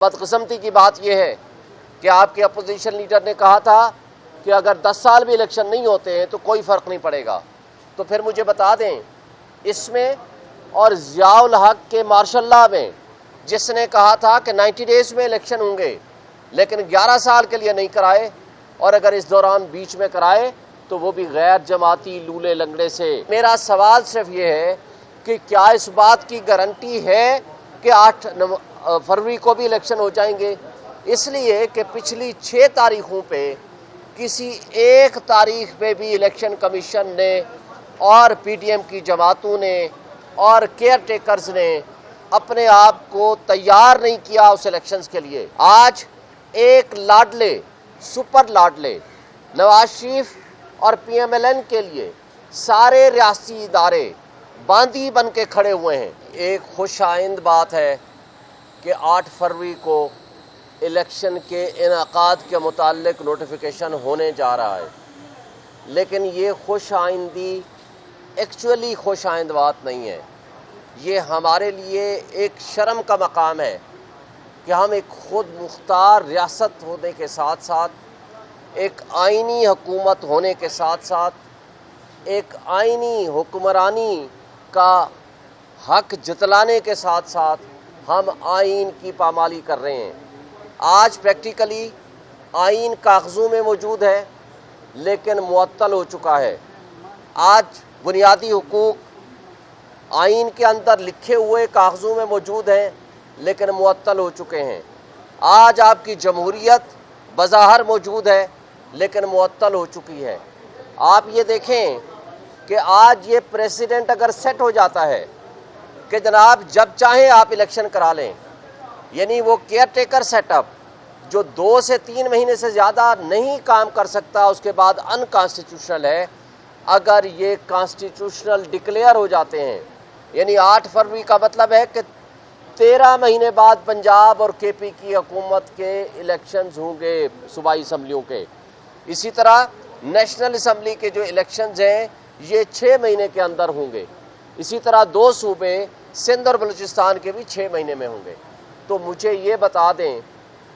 بدقسمتی کی بات یہ ہے کہ آپ کے اپوزیشن لیڈر نے کہا تھا کہ اگر 10 سال بھی الیکشن نہیں ہوتے ہیں تو کوئی فرق نہیں پڑے گا. تو پھر مجھے بتا دیں اس میں اور ضیاء الحق کے مارشل لاء میں جس نے کہا تھا کہ 90 ڈیز میں الیکشن ہوں گے لیکن 11 سال کے لیے نہیں کرائے، اور اگر اس دوران بیچ میں کرائے تو وہ بھی غیر جماعتی لولے لنگڑے سے. میرا سوال صرف یہ ہے کہ کیا اس بات کی گارنٹی ہے کہ 8 فروری کو بھی الیکشن ہو جائیں گے؟ اس لیے کہ پچھلی 6 تاریخوں پہ کسی ایک تاریخ پہ بھی الیکشن کمیشن نے اور پی ڈی ایم کی جماعتوں نے اور کیئر ٹیکرز نے اپنے آپ کو تیار نہیں کیا اس الیکشنز کے لیے. آج ایک لاڈلے سپر لاڈلے نواز شریف اور پی ایم ایل این کے لیے سارے ریاستی ادارے باندھی بن کے کھڑے ہوئے ہیں. ایک خوش آئند بات ہے کہ 8 فروری کو الیکشن کے انعقاد کے متعلق نوٹیفیکیشن ہونے جا رہا ہے، لیکن یہ خوش آئندی ایکچولی خوش آئند بات نہیں ہے. یہ ہمارے لیے ایک شرم کا مقام ہے کہ ہم ایک خود مختار ریاست ہونے کے ساتھ ساتھ، ایک آئینی حکومت ہونے کے ساتھ ساتھ، ایک آئینی حکمرانی کا حق جتلانے کے ساتھ ساتھ ہم آئین کی پامالی کر رہے ہیں. آج پریکٹیکلی آئین کاغذوں میں موجود ہے لیکن معطل ہو چکا ہے. آج بنیادی حقوق آئین کے اندر لکھے ہوئے کاغذوں میں موجود ہیں لیکن معطل ہو چکے ہیں. آج آپ کی جمہوریت بظاہر موجود ہے لیکن معطل ہو چکی ہے. آپ یہ دیکھیں کہ آج یہ پریسیڈنٹ اگر سیٹ ہو جاتا ہے کہ جناب جب چاہیں آپ الیکشن کرا لیں، یعنی وہ کیئر ٹیکر سیٹ اپ جو 2 سے 3 مہینے سے زیادہ نہیں کام کر سکتا، اس کے بعد ان کانسٹیٹیوشنل ہے. اگر یہ کانسٹیٹیوشنل ڈکلیئر ہو جاتے ہیں، یعنی 8 فروری کا مطلب ہے کہ 13 مہینے بعد پنجاب اور کے پی کی حکومت کے الیکشنز ہوں گے صوبائی اسمبلیوں کے. اسی طرح نیشنل اسمبلی کے جو الیکشنز ہیں یہ 6 مہینے کے اندر ہوں گے. اسی طرح 2 صوبے سندھ اور بلوچستان کے بھی 6 مہینے میں ہوں گے. تو مجھے یہ بتا دیں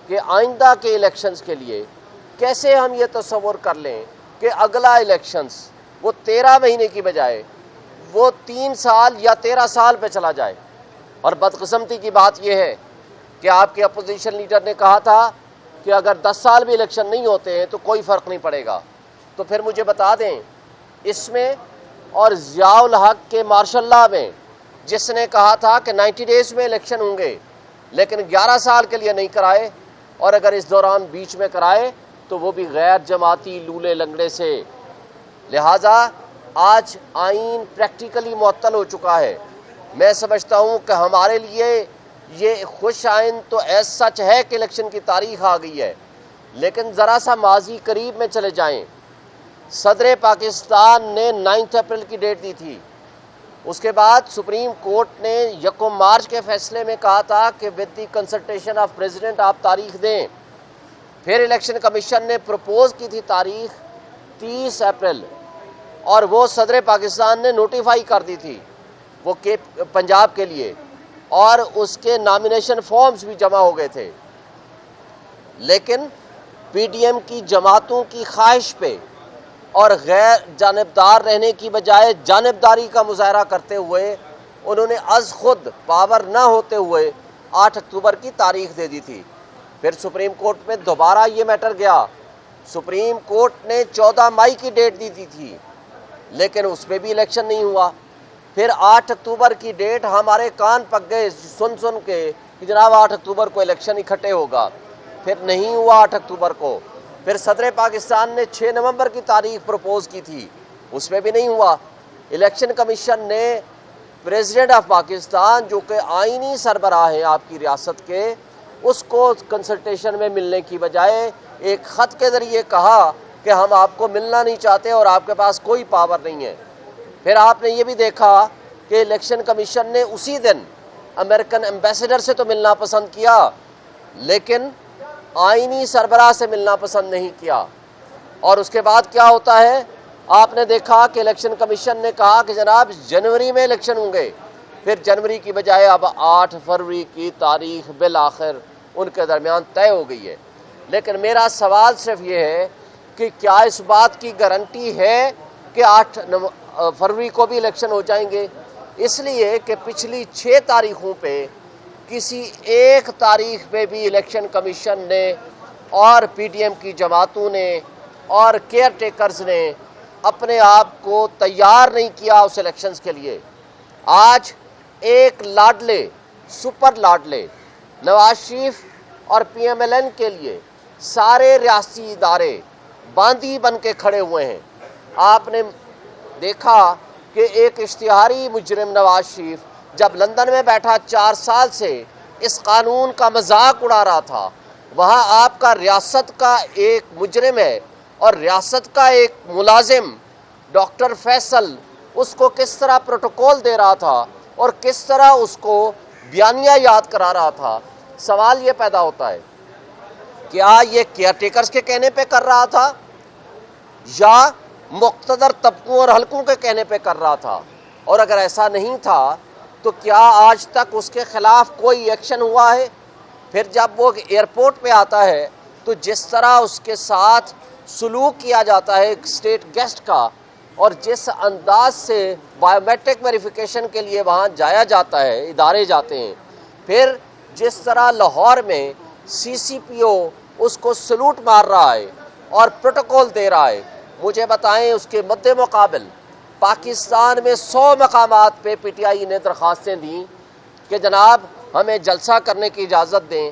کہ آئندہ کے الیکشنز کے لیے کیسے ہم یہ تصور کر لیں کہ اگلا الیکشنز وہ 13 مہینے کی بجائے وہ 3 سال یا 13 سال پہ چلا جائے. اور بدقسمتی کی بات یہ ہے کہ آپ کے اپوزیشن لیڈر نے کہا تھا کہ اگر 10 سال بھی الیکشن نہیں ہوتے ہیں تو کوئی فرق نہیں پڑے گا. تو پھر مجھے بتا دیں اس میں اور ضیاء الحق کے مارشل لاء میں جس نے کہا تھا کہ 90 ڈیز میں الیکشن ہوں گے لیکن 11 سال کے لیے نہیں کرائے، اور اگر اس دوران بیچ میں کرائے تو وہ بھی غیر جماعتی لولے لنگڑے سے. لہٰذا آج آئین پریکٹیکلی معطل ہو چکا ہے. میں سمجھتا ہوں کہ ہمارے لیے یہ خوش آئند تو ایز سچ ہے کہ الیکشن کی تاریخ آ گئی ہے، لیکن ذرا سا ماضی قریب میں چلے جائیں. صدر پاکستان نے 9 اپریل کی ڈیٹ دی تھی. اس کے بعد سپریم کورٹ نے 1 مارچ کے فیصلے میں کہا تھا کہ with the consultation of president آپ تاریخ دیں. پھر الیکشن کمیشن نے پروپوز کی تھی تاریخ 30 اپریل، اور وہ صدر پاکستان نے نوٹیفائی کر دی تھی وہ پنجاب کے لیے، اور اس کے نامینیشن فارمز بھی جمع ہو گئے تھے. لیکن پی ڈی ایم کی جماعتوں کی خواہش پہ اور غیر جانبدار رہنے کی بجائے جانبداری کا مظاہرہ کرتے ہوئے انہوں نے از خود پاور نہ ہوتے ہوئے 8 اکتوبر کی تاریخ دے دی تھی. پھر سپریم کورٹ میں دوبارہ یہ میٹر گیا. سپریم کورٹ نے 14 مئی کی ڈیٹ دی تھی لیکن اس پہ بھی الیکشن نہیں ہوا. پھر 8 اکتوبر کی ڈیٹ ہمارے کان پک گئے سن کے کہ جناب 8 اکتوبر کو الیکشن اکٹھے ہوگا. پھر نہیں ہوا 8 اکتوبر کو. پھر صدر پاکستان نے 6 نومبر کی تاریخ پروپوز کی تھی، اس میں بھی نہیں ہوا. الیکشن کمیشن نے پریزیڈنٹ آف پاکستان جو کہ آئینی سربراہ ہیں آپ کی ریاست کے، اس کو کنسلٹیشن میں ملنے کی بجائے ایک خط کے ذریعے کہا کہ ہم آپ کو ملنا نہیں چاہتے اور آپ کے پاس کوئی پاور نہیں ہے. پھر آپ نے یہ بھی دیکھا کہ الیکشن کمیشن نے اسی دن امریکن ایمبیسڈر سے تو ملنا پسند کیا لیکن آئینی سربراہ سے ملنا پسند نہیں کیا. اور اس کے بعد کیا ہوتا ہے، آپ نے دیکھا کہ الیکشن کمیشن نے کہا کہ جناب جنوری میں الیکشن ہوں گے. پھر جنوری کی بجائے اب 8 فروری کی تاریخ بالآخر ان کے درمیان طے ہو گئی ہے۔ لیکن میرا سوال صرف یہ ہے کہ کیا اس بات کی گارنٹی ہے کہ 8 فروری کو بھی الیکشن ہو جائیں گے؟ اس لیے کہ پچھلی 6 تاریخوں پہ کسی ایک تاریخ پہ بھی الیکشن کمیشن نے اور پی ڈی ایم کی جماعتوں نے اور کیئر ٹیکرز نے اپنے آپ کو تیار نہیں کیا اس الیکشنز کے لیے۔ آج ایک لاڈلے سپر لاڈلے نواز شریف اور پی ایم ایل این کے لیے سارے ریاستی ادارے باندھی بن کے کھڑے ہوئے ہیں۔ آپ نے دیکھا کہ ایک اشتہاری مجرم نواز شریف جب لندن میں بیٹھا 4 سال سے اس قانون کا مذاق اڑا رہا تھا، وہاں آپ کا ریاست کا ایک مجرم ہے اور ریاست کا ایک ملازم ڈاکٹر فیصل اس کو کس طرح پروٹوکول دے رہا تھا اور کس طرح اس کو بیانیہ یاد کرا رہا تھا۔ سوال یہ پیدا ہوتا ہے کیا یہ کیئر ٹیکرز کے کہنے پہ کر رہا تھا یا مقتدر طبقوں اور حلقوں کے کہنے پہ کر رہا تھا؟ اور اگر ایسا نہیں تھا تو کیا آج تک اس کے خلاف کوئی ایکشن ہوا ہے؟ پھر جب وہ ایئرپورٹ پہ آتا ہے تو جس طرح اس کے ساتھ سلوک کیا جاتا ہے ایک اسٹیٹ گیسٹ کا، اور جس انداز سے بائیو میٹرک ویریفیکیشن کے لیے وہاں جایا جاتا ہے، ادارے جاتے ہیں، پھر جس طرح لاہور میں سی سی پی او اس کو سلوٹ مار رہا ہے اور پروٹوکول دے رہا ہے، مجھے بتائیں اس کے مد مقابل پاکستان میں 100 مقامات پہ پی ٹی آئی نے درخواستیں دیں کہ جناب ہمیں جلسہ کرنے کی اجازت دیں۔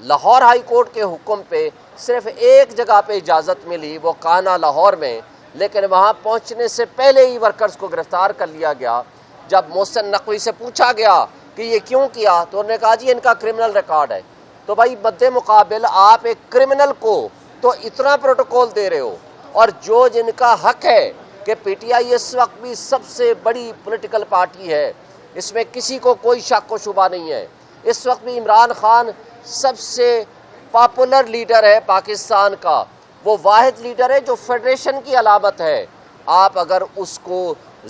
لاہور ہائی کورٹ کے حکم پہ صرف ایک جگہ پہ اجازت ملی، وہ کانا لاہور میں، لیکن وہاں پہنچنے سے پہلے ہی ورکرز کو گرفتار کر لیا گیا۔ جب محسن نقوی سے پوچھا گیا کہ یہ کیوں کیا تو انہوں نے کہا جی ان کا کرمنل ریکارڈ ہے۔ تو بھائی مد مقابل آپ ایک کرمنل کو تو اتنا پروٹوکول دے رہے ہو، اور جو جن کا حق ہے کہ پی ٹی آئی اس وقت بھی سب سے بڑی پولیٹیکل پارٹی ہے، اس میں کسی کو کوئی شک و شبہ نہیں ہے، اس وقت بھی عمران خان سب سے پاپولر لیڈر ہے پاکستان کا، وہ واحد لیڈر ہے جو فیڈریشن کی علامت ہے۔ آپ اگر اس کو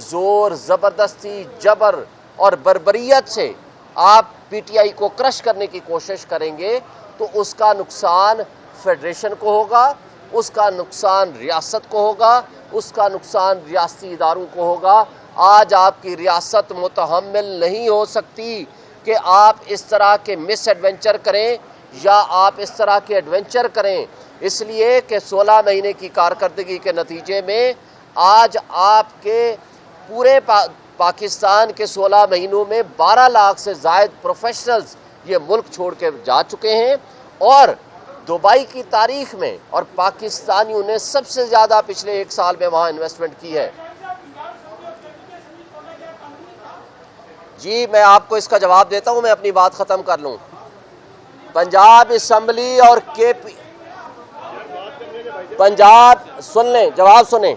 زور زبردستی جبر اور بربریت سے آپ پی ٹی آئی کو کرش کرنے کی کوشش کریں گے تو اس کا نقصان فیڈریشن کو ہوگا، اس کا نقصان ریاست کو ہوگا، اس کا نقصان ریاستی اداروں کو ہوگا۔ آج آپ کی ریاست متحمل نہیں ہو سکتی کہ آپ اس طرح کے مس ایڈونچر کریں یا آپ اس طرح کے ایڈونچر کریں، اس لیے کہ 16 مہینے کی کارکردگی کے نتیجے میں آج آپ کے پورے پاکستان کے 16 مہینوں میں 12 لاکھ سے زائد پروفیشنلز یہ ملک چھوڑ کے جا چکے ہیں، اور دبئی کی تاریخ میں اور پاکستانیوں نے سب سے زیادہ پچھلے 1 سال میں وہاں انویسٹمنٹ کی ہے۔ جی میں آپ کو اس کا جواب دیتا ہوں، میں اپنی بات ختم کر لوں۔ پنجاب اسمبلی اور کے پی سن لیں، جواب سنیں۔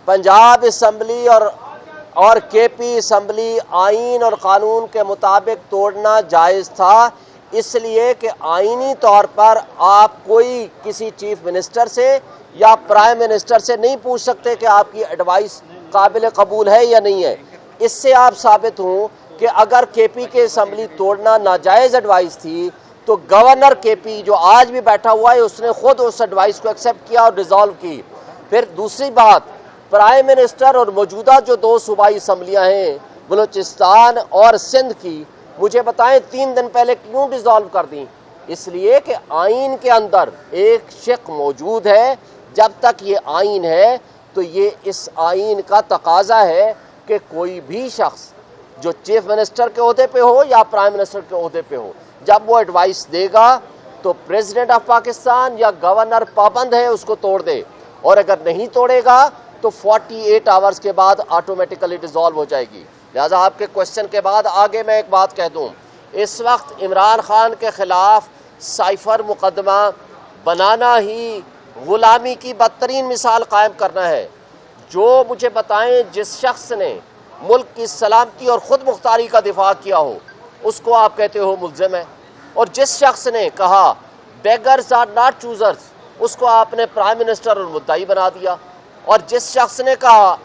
پنجاب اسمبلی اور کے پی اسمبلی آئین اور قانون کے مطابق توڑنا جائز تھا، اس لیے کہ آئینی طور پر آپ کوئی کسی چیف منسٹر سے یا پرائم منسٹر سے نہیں پوچھ سکتے کہ آپ کی ایڈوائس قابل قبول ہے یا نہیں ہے۔ اس سے آپ ثابت ہوں کہ اگر کے پی کے اسمبلی توڑنا ناجائز ایڈوائس تھی تو گورنر کے پی جو آج بھی بیٹھا ہوا ہے اس نے خود اس ایڈوائس کو ایکسیپٹ کیا اور ڈیزالو کی۔ پھر دوسری بات، پرائم منسٹر اور موجودہ جو 2 صوبائی اسمبلیاں ہیں بلوچستان اور سندھ کی، مجھے بتائیں 3 دن پہلے کیوں ڈیزالو کر دیں؟ اس لیے کہ آئین کے اندر ایک شق موجود ہے، جب تک یہ آئین ہے تو یہ اس آئین کا تقاضا ہے کہ کوئی بھی شخص جو چیف منسٹر کے عہدے پہ ہو یا پرائم منسٹر کے عہدے پہ ہو، جب وہ ایڈوائس دے گا تو پریزیڈنٹ آف پاکستان یا گورنر پابند ہے اس کو توڑ دے، اور اگر نہیں توڑے گا تو 48 آورز کے بعد آٹومیٹیکلی ڈیزالو ہو جائے گی۔ لہٰذا آپ کے کوشچن کے بعد آگے میں ایک بات کہہ دوں، اس وقت عمران خان کے خلاف سائفر مقدمہ بنانا ہی غلامی کی بدترین مثال قائم کرنا ہے۔ جو مجھے بتائیں جس شخص نے ملک کی سلامتی اور خود مختاری کا دفاع کیا ہو اس کو آپ کہتے ہو ملزم ہے، اور جس شخص نے کہا بیگرز آر ناٹ چوزرز اس کو آپ نے پرائم منسٹر اور مدعی بنا دیا، اور جس شخص نے کہا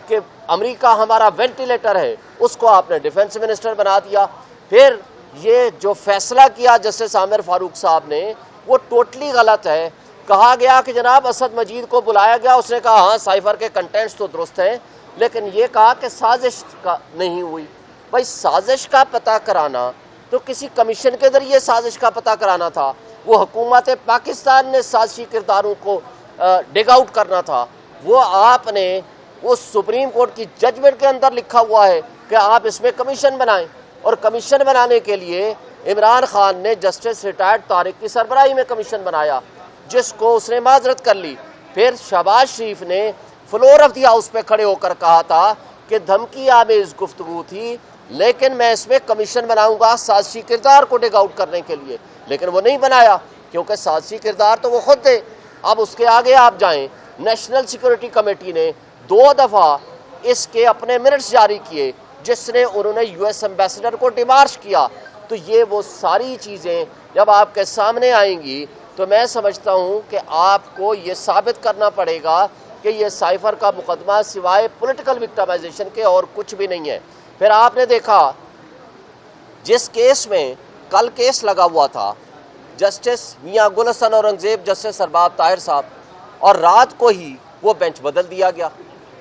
کہ امریکہ ہمارا وینٹیلیٹر ہے اس کو آپ نے ڈیفنس منسٹر بنا دیا۔ پھر یہ جو فیصلہ کیا جسٹس عامر فاروق صاحب نے وہ ٹوٹلی غلط ہے۔ کہا گیا کہ جناب اسد مجید کو بلایا گیا، اس نے کہا ہاں سائفر کے کنٹینٹس تو درست ہیں، لیکن یہ کہا کہ سازش کا نہیں ہوئی۔ بھائی سازش کا پتہ کرانا تو کسی کمیشن کے ذریعے سازش کا پتہ کرانا تھا، وہ حکومت پاکستان نے سازشی کرداروں کو ڈگ آؤٹ کرنا تھا۔ وہ آپ نے وہ سپریم کورٹ کی ججمنٹ کے اندر لکھا ہوا ہے کہ آپ اس میں کمیشن بنائیں، اور کمیشن بنانے کے لیے عمران خان نے جسٹس ریٹائرڈ طارق کی سربراہی میں کمیشن بنایا، جس کو اس نے معذرت کر لی۔ پھر شہباز شریف نے فلور آف دی ہاؤس پہ کھڑے ہو کر کہا تھا کہ دھمکی آمیز گفتگو تھی، لیکن میں اس میں کمیشن بناؤں گا سازشی کردار کو ڈگ آؤٹ کرنے کے لیے، لیکن وہ نہیں بنایا کیونکہ سازشی کردار تو وہ خود تھے۔ اب اس کے آگے آپ جائیں، نیشنل سیکورٹی کمیٹی نے 2 دفعہ اس کے اپنے منٹس جاری کیے، جس نے انہوں نے یو ایس ایمبیسڈر کو ڈیمارش کیا۔ تو یہ وہ ساری چیزیں جب آپ کے سامنے آئیں گی تو میں سمجھتا ہوں کہ آپ کو یہ ثابت کرنا پڑے گا کہ یہ سائفر کا مقدمہ سوائے پولیٹیکل وکٹمائزیشن کے اور کچھ بھی نہیں ہے۔ پھر آپ نے دیکھا جس کیس میں کل کیس لگا ہوا تھا، جسٹس میاں گل حسن اورنگزیب، جسٹس ارباب طاہر صاحب، اور رات کو ہی وہ بینچ بدل دیا گیا۔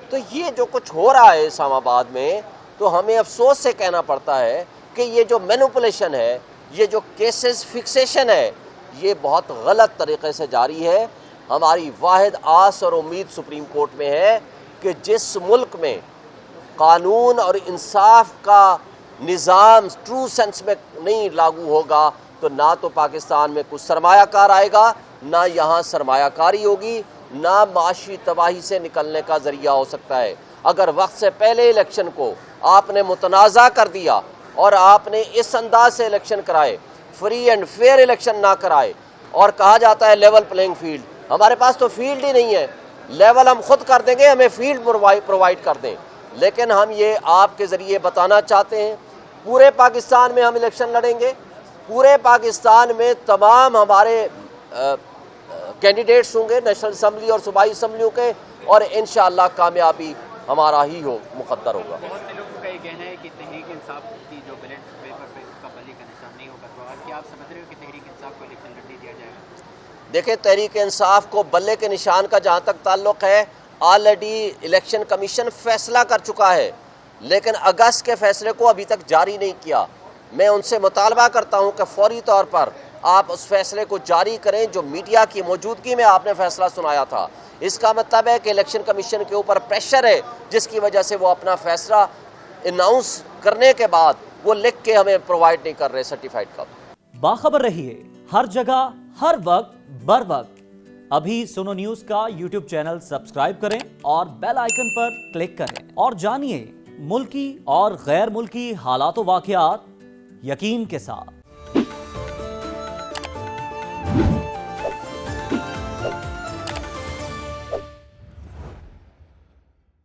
تو یہ جو کچھ ہو رہا ہے اسلام آباد میں، تو ہمیں افسوس سے کہنا پڑتا ہے کہ یہ جو مینوپولیشن ہے، یہ جو کیسز فکسیشن ہے، یہ بہت غلط طریقے سے جاری ہے۔ ہماری واحد آس اور امید سپریم کورٹ میں ہے کہ جس ملک میں قانون اور انصاف کا نظام ٹرو سینس میں نہیں لاگو ہوگا تو نہ تو پاکستان میں کچھ سرمایہ کار آئے گا، نہ یہاں سرمایہ کاری ہوگی، نہ معاشی تباہی سے نکلنے کا ذریعہ ہو سکتا ہے۔ اگر وقت سے پہلے الیکشن کو آپ نے متنازع کر دیا اور آپ نے اس انداز سے الیکشن کرائے، فری اینڈ فیئر الیکشن نہ کرائے، اور کہا جاتا ہے لیول پلینگ فیلڈ، ہمارے پاس تو فیلڈ ہی نہیں ہے، لیول ہم خود کر دیں گے، ہمیں فیلڈ پرووائڈ کر دیں۔ لیکن ہم یہ آپ کے ذریعے بتانا چاہتے ہیں، پورے پاکستان میں ہم الیکشن لڑیں گے، پورے پاکستان میں تمام ہمارے کینڈیڈیٹس ہوں گے نیشنل اسمبلی اور صوبائی اسمبلیوں کے، اور انشاءاللہ کامیابی ہمارا ہی مقدر ہوگا۔ بہت سے لوگوں کا یہ کہنا ہے کہ تحریک انصاف کی جو بیلٹ پیپر پہ اس کا بلی کا نشان نہیں ہوگا، تو آج کیا آپ سمجھ رہے ہو کہ تحریک انصاف کو الیکشن لڑنے دیا جائے گا؟ دیکھیں، تحریک انصاف کو بلے کے نشان کا جہاں تک تعلق ہے، آلریڈی الیکشن کمیشن فیصلہ کر چکا ہے، لیکن اگست کے فیصلے کو ابھی تک جاری نہیں کیا۔ میں ان سے مطالبہ کرتا ہوں کہ فوری طور پر آپ اس فیصلے کو جاری کریں جو میڈیا کی موجودگی میں آپ نے فیصلہ سنایا تھا۔ اس کا مطلب ہے کہ الیکشن کمیشن کے اوپر پریشر ہے، جس کی وجہ سے وہ اپنا فیصلہ اناؤنس کرنے کے بعد وہ لکھ کے ہمیں پرووائڈ نہیں کر رہے سرٹیفائیڈ کب۔ باخبر رہیے ہر جگہ ہر وقت بر وقت۔ ابھی سنو نیوز کا یوٹیوب چینل سبسکرائب کریں اور بیل آئیکن پر کلک کریں، اور جانیے ملکی اور غیر ملکی حالات و واقعات یقین کے ساتھ۔